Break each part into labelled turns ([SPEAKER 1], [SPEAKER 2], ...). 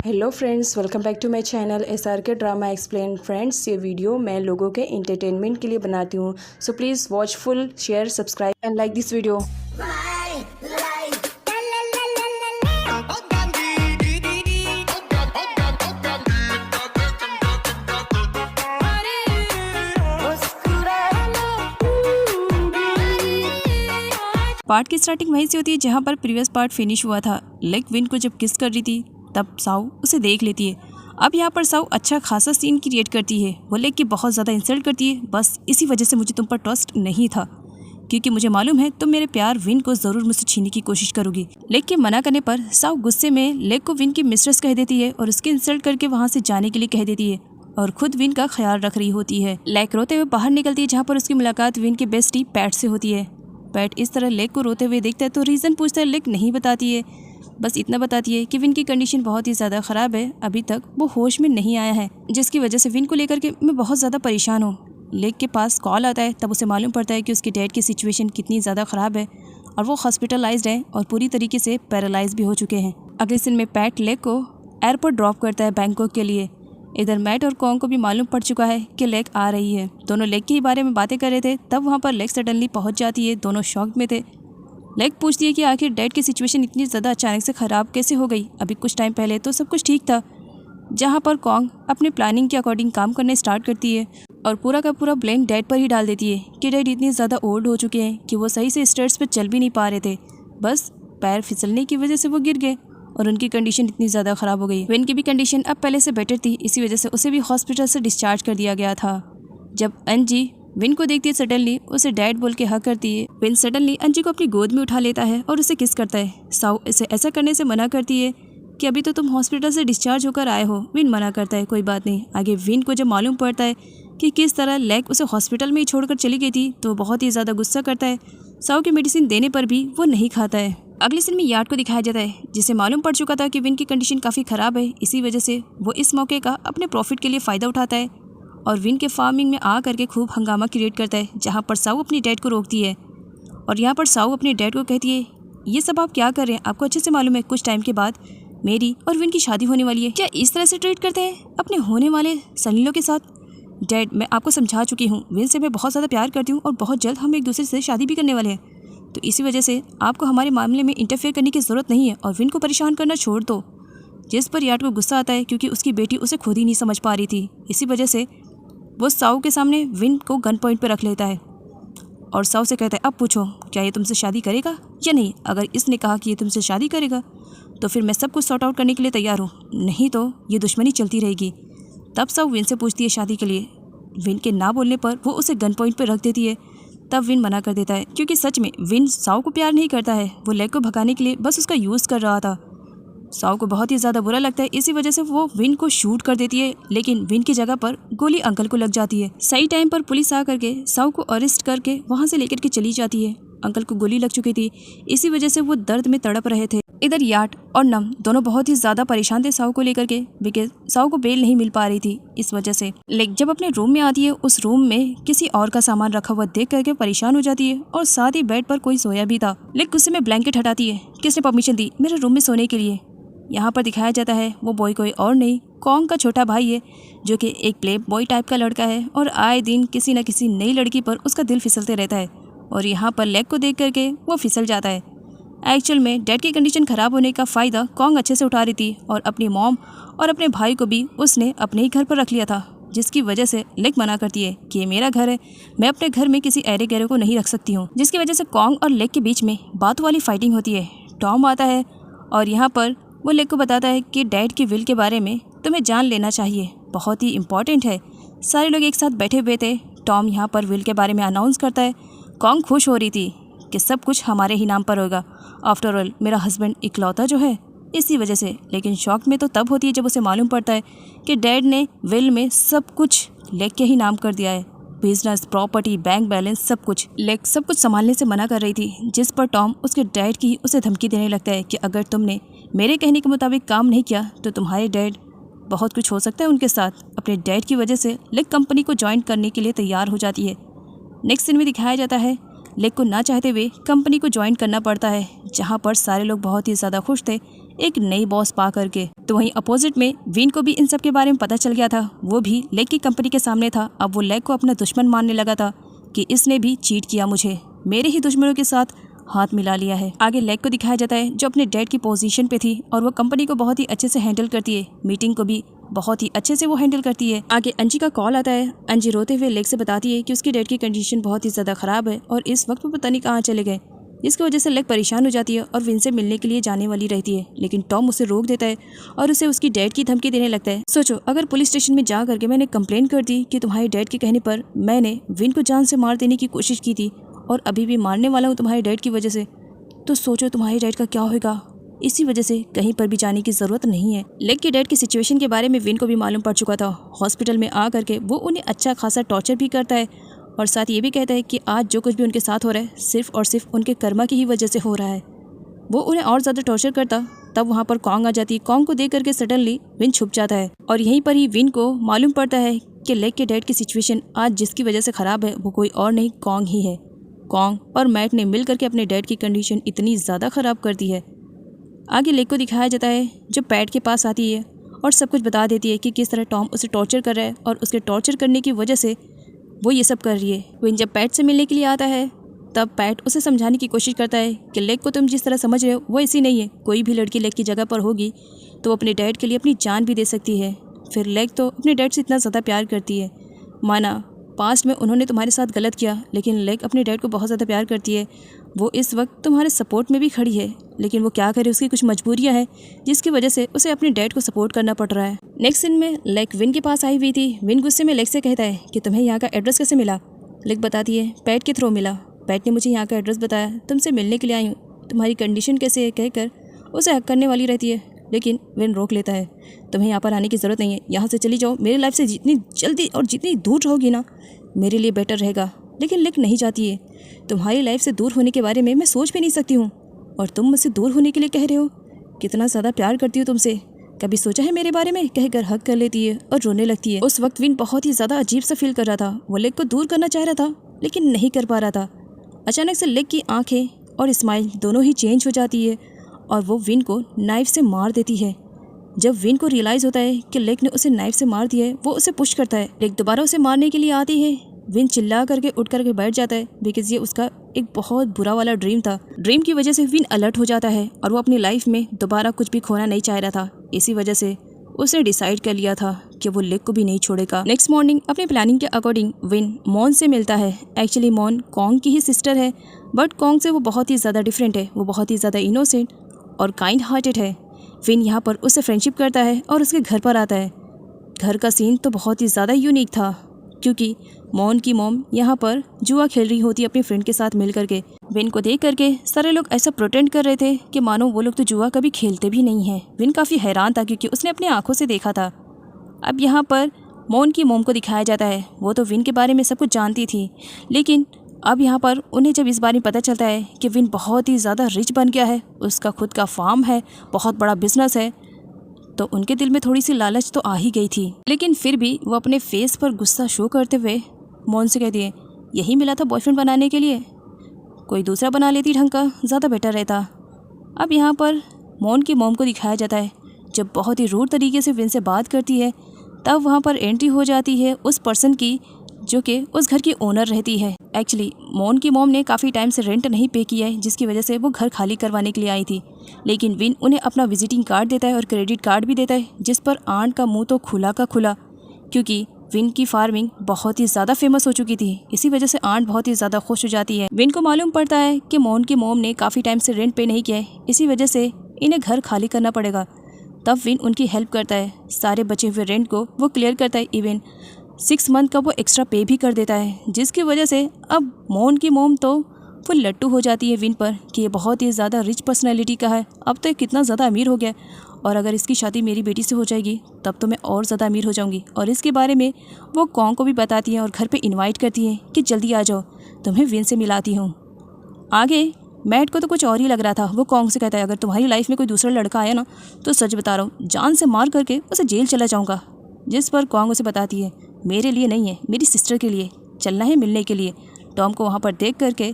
[SPEAKER 1] Hello friends, welcome back to my channel SRK drama explain. Friends, ये video मैं लोगों के एंटरटेनमेंट के लिए बनाती हूँ, so please watch full, share, subscribe and like this video.
[SPEAKER 2] Part की स्टार्टिंग वहीं से होती है जहाँ पर प्रीवियस पार्ट फिनिश हुआ था। लेक विन को जब किस कर रही थी तब साउ उसे देख लेती है। अब यहाँ पर साउ अच्छा खासा सीन क्रिएट करती है। वो लेक की बहुत ज़्यादा इंसल्ट करती है। बस इसी वजह से मुझे तुम पर ट्रस्ट नहीं था, क्योंकि मुझे मालूम है तुम मेरे प्यार विन को ज़रूर मुझसे छीनने की कोशिश करोगी। लेक के मना करने पर साउ गुस्से में लेक को विन की मिस्ट्रेस कह देती है और उसकी इंसल्ट करके वहाँ से जाने के लिए कह देती है और खुद विन का ख्याल रख रही होती है। लेक रोते हुए बाहर निकलती है जहाँ पर उसकी मुलाकात विन के बेस्टी पैट से होती है। पैट इस तरह लेक को रोते हुए देखता है तो रीज़न पूछता है। लेक नहीं बताती है, बस इतना बताती है कि विन की कंडीशन बहुत ही ज़्यादा ख़राब है, अभी तक वो होश में नहीं आया है, जिसकी वजह से विन को लेकर के मैं बहुत ज़्यादा परेशान हूँ। लेक के पास कॉल आता है, तब उसे मालूम पड़ता है कि उसके डैड की सिचुएशन कितनी ज़्यादा ख़राब है और वो हॉस्पिटलाइज्ड है और पूरी तरीके से पैरालाइज भी हो चुके हैं। अगले दिन में पैट लेक को एयरपोर्ट ड्रॉप करता है बैंकॉक के लिए। इधर मैट और कॉन्ग को भी मालूम पड़ चुका है कि लेक आ रही है। दोनों लेक के ही बारे में बातें कर रहे थे, तब वहाँ पर लेक सडनली पहुँच जाती है। दोनों शॉक में थे। लेक पूछती है कि आखिर डैड की सिचुएशन इतनी ज़्यादा अचानक से ख़राब कैसे हो गई, अभी कुछ टाइम पहले तो सब कुछ ठीक था। जहाँ पर कॉन्ग अपने प्लानिंग के अकॉर्डिंग काम करने स्टार्ट करती है और पूरा का पूरा ब्लेम डैड पर ही डाल देती है कि डैड इतनी ज़्यादा ओल्ड हो चुके हैं कि वो सही से स्टेयर्स पर चल भी नहीं पा रहे थे, बस पैर फिसलने की वजह से वो गिर गए और उनकी कंडीशन इतनी ज़्यादा ख़राब हो गई। विन की भी कंडीशन अब पहले से बेटर थी, इसी वजह से उसे भी हॉस्पिटल से डिस्चार्ज कर दिया गया था। जब अंजी विन को देखती है सडनली उसे डैड बोल के हक करती है। विन सडनली अंजी को अपनी गोद में उठा लेता है और उसे किस करता है। साउ इसे ऐसा करने से मना करती है कि अभी तो तुम हॉस्पिटल से डिस्चार्ज होकर आए हो। विन मना करता है, कोई बात नहीं। आगे विन को जब मालूम पड़ता है कि किस तरह लेक उसे हॉस्पिटल में ही छोड़कर चली गई थी तो बहुत ही ज़्यादा गुस्सा करता है। साउ की मेडिसिन देने पर भी वो नहीं खाता है। अगले सीन में यार्ड को दिखाया जाता है, जिसे मालूम पड़ चुका था कि विन की कंडीशन काफ़ी ख़राब है, इसी वजह से वो इस मौके का अपने प्रॉफिट के लिए फ़ायदा उठाता है और विन के फार्मिंग में आ करके खूब हंगामा क्रिएट करता है। जहाँ पर साउ अपनी डैड को रोकती है और यहाँ पर साउ अपने डैड को कहती है, ये सब आप क्या कर रहे हैं, आपको अच्छे से मालूम है कुछ टाइम के बाद मेरी और विन की शादी होने वाली है। क्या इस तरह से ट्रीट करते हैं अपने होने वाले सलीलों के साथ? डैड, मैं आपको समझा चुकी हूँ, विन से मैं बहुत ज़्यादा प्यार करती हूँ और बहुत जल्द हम एक दूसरे से शादी भी करने वाले हैं, तो इसी वजह से आपको हमारे मामले में इंटरफेयर करने की ज़रूरत नहीं है और विन को परेशान करना छोड़ दो। जिस पर यार्ड को गुस्सा आता है क्योंकि उसकी बेटी उसे खुद ही नहीं समझ पा रही थी, इसी वजह से वो साउ के सामने विन को गन पॉइंट पर रख लेता है और साउ से कहता है, अब पूछो क्या ये तुमसे शादी करेगा या नहीं। अगर इसने कहा कि ये तुमसे शादी करेगा तो फिर मैं सब कुछ सॉर्ट आउट करने के लिए तैयार हूँ, नहीं तो ये दुश्मनी चलती रहेगी। तब साउ विन से पूछती है शादी के लिए। विन के ना बोलने पर वो उसे गन पॉइंट पर रख देती है। तब विन मना कर देता है क्योंकि सच में विन साउ को प्यार नहीं करता है, वो लेक को भगाने के लिए बस उसका यूज़ कर रहा था। साउ को बहुत ही ज़्यादा बुरा लगता है, इसी वजह से वो विन को शूट कर देती है, लेकिन विन की जगह पर गोली अंकल को लग जाती है। सही टाइम पर पुलिस आ करके साउ को अरेस्ट करके वहाँ से लेकर के चली जाती है। अंकल को गोली लग चुकी थी, इसी वजह से वो दर्द में तड़प रहे थे। इधर यार्ड और नम दोनों बहुत ही ज़्यादा परेशान थे साउ को लेकर के, बिकॉज साउ को बेल नहीं मिल पा रही थी इस वजह से। लेक जब अपने रूम में आती है, उस रूम में किसी और का सामान रखा हुआ देख करके परेशान हो जाती है और साथ ही बेड पर कोई सोया भी था। लेक गुस्से में ब्लैंकेट हटाती है, किसने परमिशन दी मेरे रूम में सोने के लिए। यहाँ पर दिखाया जाता है वो बॉय कोई और नहीं, कॉन्ग का छोटा भाई है, जो कि एक प्ले बॉय टाइप का लड़का है और आए दिन किसी न किसी नई लड़की पर उसका दिल फिसलते रहता है और यहाँ पर लेक को देख करके वो फिसल जाता है। एक्चुअल में डैड की कंडीशन ख़राब होने का फ़ायदा कॉन्ग अच्छे से उठा रही थी और अपनी मॉम और अपने भाई को भी उसने अपने ही घर पर रख लिया था, जिसकी वजह से लेक मना करती है कि ये मेरा घर है, मैं अपने घर में किसी ऐरे गैरे को नहीं रख सकती हूँ, जिसकी वजह से कॉन्ग और लेक के बीच में बातों वाली फाइटिंग होती है। टॉम आता है और यहाँ पर वो लेक को बताता है कि डैड की विल के बारे में तुम्हें जान लेना चाहिए, बहुत ही इम्पॉर्टेंट है। सारे लोग एक साथ बैठे हुए थे। टॉम यहाँ पर विल के बारे में अनाउंस करता है। कॉन्ग खुश हो रही थी कि सब कुछ हमारे ही नाम पर होगा, आफ्टर ऑल मेरा हस्बैंड इकलौता जो है, इसी वजह से। लेकिन शौक में तो तब होती है जब उसे मालूम पड़ता है कि डैड ने विल में सब कुछ लेक के ही नाम कर दिया है, बिजनेस, प्रॉपर्टी, बैंक बैलेंस, सब कुछ। लेक सब कुछ संभालने से मना कर रही थी, जिस पर टॉम उसके डैड की उसे धमकी देने लगता है कि अगर तुमने मेरे कहने के मुताबिक काम नहीं किया तो तुम्हारे डैड, बहुत कुछ हो सकता है उनके साथ। अपने डैड की वजह से लेक कंपनी को ज्वाइन करने के लिए तैयार हो जाती है। नेक्स्ट सीन में दिखाया जाता है लेक को ना चाहते हुए कंपनी को ज्वाइन करना पड़ता है, जहाँ पर सारे लोग बहुत ही ज़्यादा खुश थे। एक नई बॉस पा करके। तो वहीं अपोजिट में विन को भी इन सब के बारे में पता चल गया था। वो भी लेग की कंपनी के सामने था। अब वो लेग को अपना दुश्मन मानने लगा था कि इसने भी चीट किया मुझे, मेरे ही दुश्मनों के साथ हाथ मिला लिया है। आगे लेग को दिखाया जाता है जो अपने डैड की पोजीशन पे थी और वो कंपनी को बहुत ही अच्छे से हैंडल करती है, मीटिंग को भी बहुत ही अच्छे से वो हैंडल करती है। आगे अंजी का कॉल आता है। अंजी रोते हुए लेग से बताती है कि उसकी डैड की कंडीशन बहुत ही ज़्यादा ख़राब है और इस वक्त वो पता नहीं कहाँ चले गए, जिसकी वजह से लेग परेशान हो जाती है और विन से मिलने के लिए जाने वाली रहती है। लेकिन टॉम उसे रोक देता है और उसे उसकी डैड की धमकी देने लगता है। सोचो अगर पुलिस स्टेशन में जा करके मैंने कंप्लेन कर दी कि तुम्हारे डैड के कहने पर मैंने विन को जान से मार देने की कोशिश की थी और अभी भी मारने वाला हूँ तुम्हारे डैड की वजह से, तो सोचो तुम्हारे डैड का क्या होगा। इसी वजह से कहीं पर भी जाने की ज़रूरत नहीं है। लेग के डैड की सिचुएशन के बारे में विन को भी मालूम पड़ चुका था। हॉस्पिटल में आ करके वो उन्हें अच्छा खासा टॉर्चर भी करता है और साथ ये भी कहता है कि आज जो कुछ भी उनके साथ हो रहा है सिर्फ और सिर्फ उनके कर्मा की ही वजह से हो रहा है। वो उन्हें और ज़्यादा टॉर्चर करता। तब वहाँ पर कॉन्ग आ जाती है। कॉन्ग को देख करके सडनली विन छुप जाता है और यहीं पर ही विन को मालूम पड़ता है कि लेग के डैड की सिचुएशन आज जिसकी वजह से ख़राब है वो कोई और नहीं, कॉन्ग ही है। कॉन्ग और मैट ने मिल करके अपने डैड की कंडीशन इतनी ज़्यादा ख़राब कर दी है। आगे लेग को दिखाया जाता है जो पैट के पास आती है और सब कुछ बता देती है कि किस तरह टॉम उसे टॉर्चर कर रहा है और उसके टॉर्चर करने की वजह से वो ये सब कर रही है। विन जब पैट से मिलने के लिए आता है तब पैट उसे समझाने की कोशिश करता है कि लेग को तुम जिस तरह समझ रहे हो वो ऐसी नहीं है। कोई भी लड़की लेग की जगह पर होगी तो वो अपने डैड के लिए अपनी जान भी दे सकती है। फिर लेग तो अपने डैड से इतना ज़्यादा प्यार करती है। माना पास्ट में उन्होंने तुम्हारे साथ गलत किया लेकिन लेग अपने डैड को बहुत ज़्यादा प्यार करती है। वो इस वक्त तुम्हारे सपोर्ट में भी खड़ी है लेकिन वो क्या करे, उसकी कुछ मजबूरियां हैं जिसकी वजह से उसे अपने डैड को सपोर्ट करना पड़ रहा है। नेक्स्ट सीन में लेग विन के पास आई हुई थी। विन गुस्से में लेग से कहता है कि तुम्हें यहाँ का एड्रेस कैसे मिला। लेग बताती है पैट के थ्रू मिला, पैट ने मुझे यहाँ का एड्रेस बताया, तुमसे मिलने के लिए आई हूँ, तुम्हारी कंडीशन कैसे है कहकर उसे हक करने वाली रहती है लेकिन विन रोक लेता है। तुम्हें यहाँ पर आने की ज़रूरत नहीं है, यहाँ से चली जाओ, मेरी लाइफ से जितनी जल्दी और जितनी दूर रहोगी ना मेरे लिए बेटर रहेगा। लेकिन लेग नहीं चाहती है। तुम्हारी लाइफ से दूर होने के बारे में मैं सोच भी नहीं सकती हूँ और तुम मुझसे दूर होने के लिए कह रहे हो। कितना ज़्यादा प्यार करती हो तुमसे, कभी सोचा है मेरे बारे में, कहकर हक कर लेती है और रोने लगती है। उस वक्त विन बहुत ही ज़्यादा अजीब सा फील कर रहा था। वो लेग को दूर करना चाह रहा था लेकिन नहीं कर पा रहा था। अचानक से लेग की आंखें और स्माइल दोनों ही चेंज हो जाती है और वो विन को नाइफ से मार देती है। जब विन को रियलाइज़ होता है कि लेग ने उसे नाइफ से मार दिया है वो उसे पुश करता है। लेग दोबारा उसे मारने के लिए आती है। विन चिल्ला करके उठ करके बैठ जाता है बिकॉज ये उसका एक बहुत बुरा वाला ड्रीम था। ड्रीम की वजह से विन अलर्ट हो जाता है और वो अपनी लाइफ में दोबारा कुछ भी खोना नहीं चाह रहा था। इसी वजह से उसने डिसाइड कर लिया था कि वो लेग को भी नहीं छोड़ेगा। नेक्स्ट मॉर्निंग अपनी प्लानिंग के अकॉर्डिंग विन मॉन से मिलता है। एक्चुअली मॉन कॉन्ग की ही सिस्टर है बट कॉन्ग से वो बहुत ही ज़्यादा डिफरेंट है। वो बहुत ही ज़्यादा इनोसेंट और काइंड हार्टेड है। विन यहाँ पर उससे फ्रेंडशिप करता है और उसके घर पर आता है। घर का सीन तो बहुत ही ज़्यादा यूनिक था क्योंकि मॉन की मॉम यहाँ पर जुआ खेल रही होती अपनी फ्रेंड के साथ मिल करके। विन को देख करके सारे लोग ऐसा प्रोटेंड कर रहे थे कि मानो वो लोग तो जुआ कभी खेलते भी नहीं हैं। विन काफ़ी हैरान था क्योंकि उसने अपनी आंखों से देखा था। अब यहाँ पर मॉन की मॉम को दिखाया जाता है। वो तो विन के बारे में सब कुछ जानती थी लेकिन अब यहाँ पर उन्हें जब इस बारे में पता चलता है कि विन बहुत ही ज़्यादा रिच बन गया है, उसका खुद का फार्म है, बहुत बड़ा बिजनेस है, तो उनके दिल में थोड़ी सी लालच तो आ ही गई थी। लेकिन फिर भी वो अपने फेस पर गुस्सा शो करते हुए मॉन से कहती है यही मिला था बॉयफ्रेंड बनाने के लिए, कोई दूसरा बना लेती ढंग का, ज़्यादा बेटर रहता। अब यहाँ पर मॉन की मॉम को दिखाया जाता है जब बहुत ही रूड तरीके से विन से बात करती है। तब वहाँ पर एंट्री हो जाती है उस पर्सन की जो कि उस घर की ओनर रहती है। एक्चुअली मॉन की मॉम ने काफ़ी टाइम से रेंट नहीं पे किया है जिसकी वजह से वो घर खाली करवाने के लिए आई थी। लेकिन विन उन्हें अपना विजिटिंग कार्ड देता है और क्रेडिट कार्ड भी देता है जिस पर आंट का मुंह तो खुला का खुला क्योंकि विन की फार्मिंग बहुत ही ज़्यादा फेमस हो चुकी थी। इसी वजह से आंट बहुत ही ज़्यादा खुश हो जाती है। विन को मालूम पड़ता है कि मॉन की मॉम ने काफ़ी टाइम से रेंट पे नहीं किया है, इसी वजह से इन्हें घर खाली करना पड़ेगा। तब विन उनकी हेल्प करता है, सारे बचे हुए रेंट को वो क्लियर करता है। इवन 6 मंथ का वो एक्स्ट्रा पे भी कर देता है जिसकी वजह से अब मॉन की मॉम तो फुल लट्टू हो जाती है विन पर कि ये बहुत ही ज़्यादा रिच पर्सनैलिटी का है, अब तो कितना ज़्यादा अमीर हो गया और अगर इसकी शादी मेरी बेटी से हो जाएगी तब तो मैं और ज़्यादा अमीर हो जाऊंगी। और इसके बारे में वो कॉन्ग को भी बताती है और घर पे इनवाइट करती है कि जल्दी आ जाओ, तुम्हें विन से मिलाती हूँ। आगे मैट को तो कुछ और ही लग रहा था। वो कॉन्ग से कहता है अगर तुम्हारी लाइफ में कोई दूसरा लड़का आया ना तो सच बता रहा हूँ जान से मार करके उसे जेल चला जाऊँगा। जिस पर कॉन्ग उसे बताती है मेरे लिए नहीं है, मेरी सिस्टर के लिए चलना है मिलने के लिए। टॉम को वहाँ पर देख करके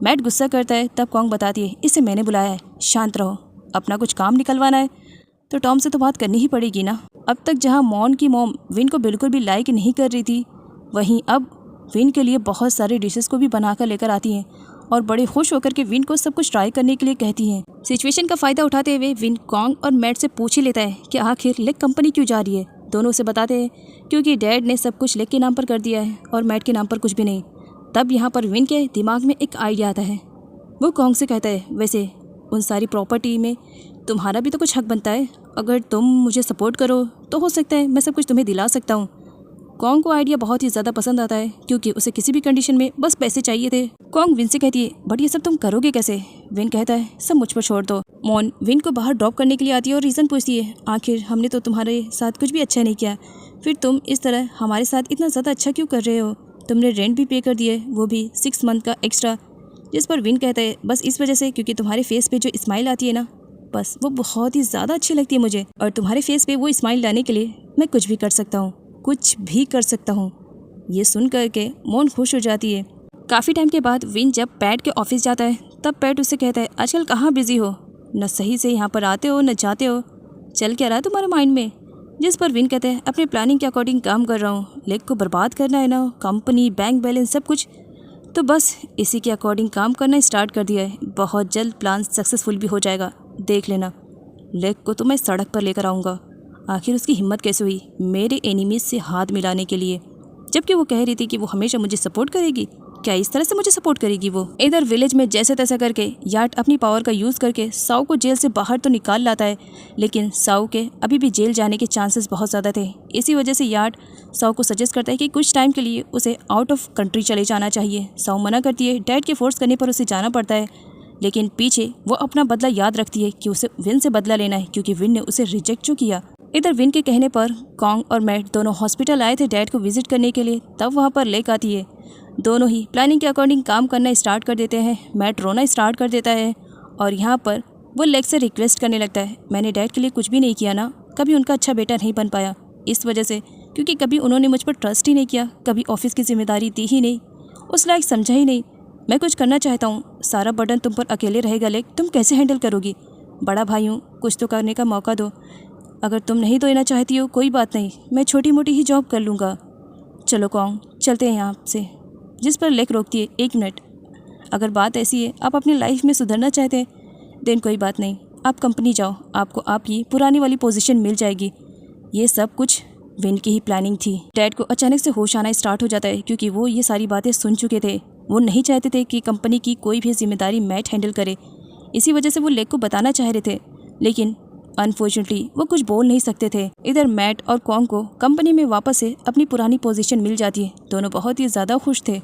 [SPEAKER 2] मैट गुस्सा करता है। तब कॉन्ग बताती है इसे मैंने बुलाया है, शांत रहो। अपना कुछ काम निकलवाना है तो टॉम से तो बात करनी ही पड़ेगी ना। अब तक जहाँ मॉन की मॉम विन को बिल्कुल भी लाइक नहीं कर रही थी, वहीं अब विन के लिए बहुत सारे डिशेस को भी बनाकर लेकर आती हैं और बड़े खुश होकर के विन को सब कुछ ट्राई करने के लिए कहती हैं। सिचुएशन का फ़ायदा उठाते हुए विन कॉन्ग और मैट से पूछ ही लेता है कि आखिर लेक कंपनी क्यों जा रही है। दोनों उसे बताते हैं क्योंकि डैड ने सब कुछ लेक के नाम पर कर दिया है और मैट के नाम पर कुछ भी नहीं। तब यहाँ पर विन के दिमाग में एक आइडिया आता है। वो कॉन्ग से कहता है, वैसे उन सारी प्रॉपर्टी में तुम्हारा भी तो कुछ हक बनता है, अगर तुम मुझे सपोर्ट करो तो हो सकता है मैं सब कुछ तुम्हें दिला सकता हूँ। कॉन्ग को आइडिया बहुत ही ज़्यादा पसंद आता है क्योंकि उसे किसी भी कंडीशन में बस पैसे चाहिए थे। कॉन्ग विन से कहती है, बट ये सब तुम करोगे कैसे? विन कहता है, सब मुझ पर छोड़ दो। मॉन विन को बाहर ड्रॉप करने के लिए आती है और रीज़न पूछती है, आखिर हमने तो तुम्हारे साथ कुछ भी अच्छा नहीं किया, फिर तुम इस तरह हमारे साथ इतना ज़्यादा अच्छा क्यों कर रहे हो? तुमने रेंट भी पे कर दिया है, वो भी 6 मंथ का एक्स्ट्रा। जिस पर विन कहता है, बस इस वजह से क्योंकि तुम्हारे फेस पे जो स्माइल आती है ना, बस वो बहुत ही ज़्यादा अच्छी लगती है मुझे, और तुम्हारे फेस पे वो स्माइल लाने के लिए मैं कुछ भी कर सकता हूँ, कुछ भी कर सकता हूँ। ये सुन करके मॉन खुश हो जाती है। काफ़ी टाइम के बाद विन जब पैट के ऑफिस जाता है तब पैट उससे कहता है, आजकल कहाँ बिजी हो, न सही से यहाँ पर आते हो न जाते हो, चल क्या रहा है तुम्हारे माइंड में? जिस पर विन कहते हैं, अपने प्लानिंग के अकॉर्डिंग काम कर रहा हूँ, लेक को बर्बाद करना है ना, कंपनी, बैंक बैलेंस सब कुछ, तो बस इसी के अकॉर्डिंग काम करना स्टार्ट कर दिया है। बहुत जल्द प्लान सक्सेसफुल भी हो जाएगा, देख लेना। लेक को तो मैं सड़क पर लेकर आऊँगा। आखिर उसकी हिम्मत कैसे हुई मेरे एनिमीज से हाथ मिलाने के लिए, जबकि वो कह रही थी कि वो हमेशा मुझे सपोर्ट करेगी। क्या इस तरह से मुझे सपोर्ट करेगी वो? इधर विलेज में जैसे तैसा करके याट अपनी पावर का यूज़ करके साउ को जेल से बाहर तो निकाल लाता है, लेकिन साउ के अभी भी जेल जाने के चांसेस बहुत ज़्यादा थे। इसी वजह से याट साउ को सजेस्ट करता है कि कुछ टाइम के लिए उसे आउट ऑफ कंट्री चले जाना चाहिए। साउ मना करती है, डैड के फोर्स करने पर उसे जाना पड़ता है, लेकिन पीछे वो अपना बदला याद रखती है कि उसे विन से बदला लेना है क्योंकि विन ने उसे रिजेक्ट जो किया। इधर विन के कहने पर कॉन्ग और मैट दोनों हॉस्पिटल आए थे डैड को विजिट करने के लिए। तब वहाँ पर लेक आती है। दोनों ही प्लानिंग के अकॉर्डिंग काम करना स्टार्ट कर देते हैं। मैट रोना स्टार्ट कर देता है और यहाँ पर वो लेक से रिक्वेस्ट करने लगता है, मैंने डैड के लिए कुछ भी नहीं किया ना, कभी उनका अच्छा बेटा नहीं बन पाया इस वजह से, क्योंकि कभी उन्होंने मुझ पर ट्रस्ट ही नहीं किया, कभी ऑफिस की जिम्मेदारी दी ही नहीं, उस लायक समझा ही नहीं। मैं कुछ करना चाहता हूँ, सारा बर्डन तुम पर अकेले रहेगा लेक, तुम कैसे हैंडल करोगी? बड़ा भाई हूँ, कुछ तो करने का मौका दो। अगर तुम नहीं देना चाहती हो कोई बात नहीं, मैं छोटी मोटी ही जॉब कर लूँगा। चलो कॉन्ग चलते हैं यहाँ से। जिस पर लेक रोकती है, 1 मिनट, अगर बात ऐसी है आप अपनी लाइफ में सुधरना चाहते हैं देन कोई बात नहीं, आप कंपनी जाओ, आपको आपकी पुरानी वाली पोजीशन मिल जाएगी। ये सब कुछ विन की ही प्लानिंग थी। डैड को अचानक से होश आना स्टार्ट हो जाता है क्योंकि वो ये सारी बातें सुन चुके थे। वो नहीं चाहते थे कि कंपनी की कोई भी जिम्मेदारी मैट हैंडल करे, इसी वजह से वो लेक को बताना चाह रहे थे, लेकिन अनफॉर्चुनेटली वो कुछ बोल नहीं सकते थे। इधर मैट और कॉन्ग को कंपनी में वापस से अपनी पुरानी पोजीशन मिल जाती है। दोनों बहुत ही ज़्यादा खुश थे।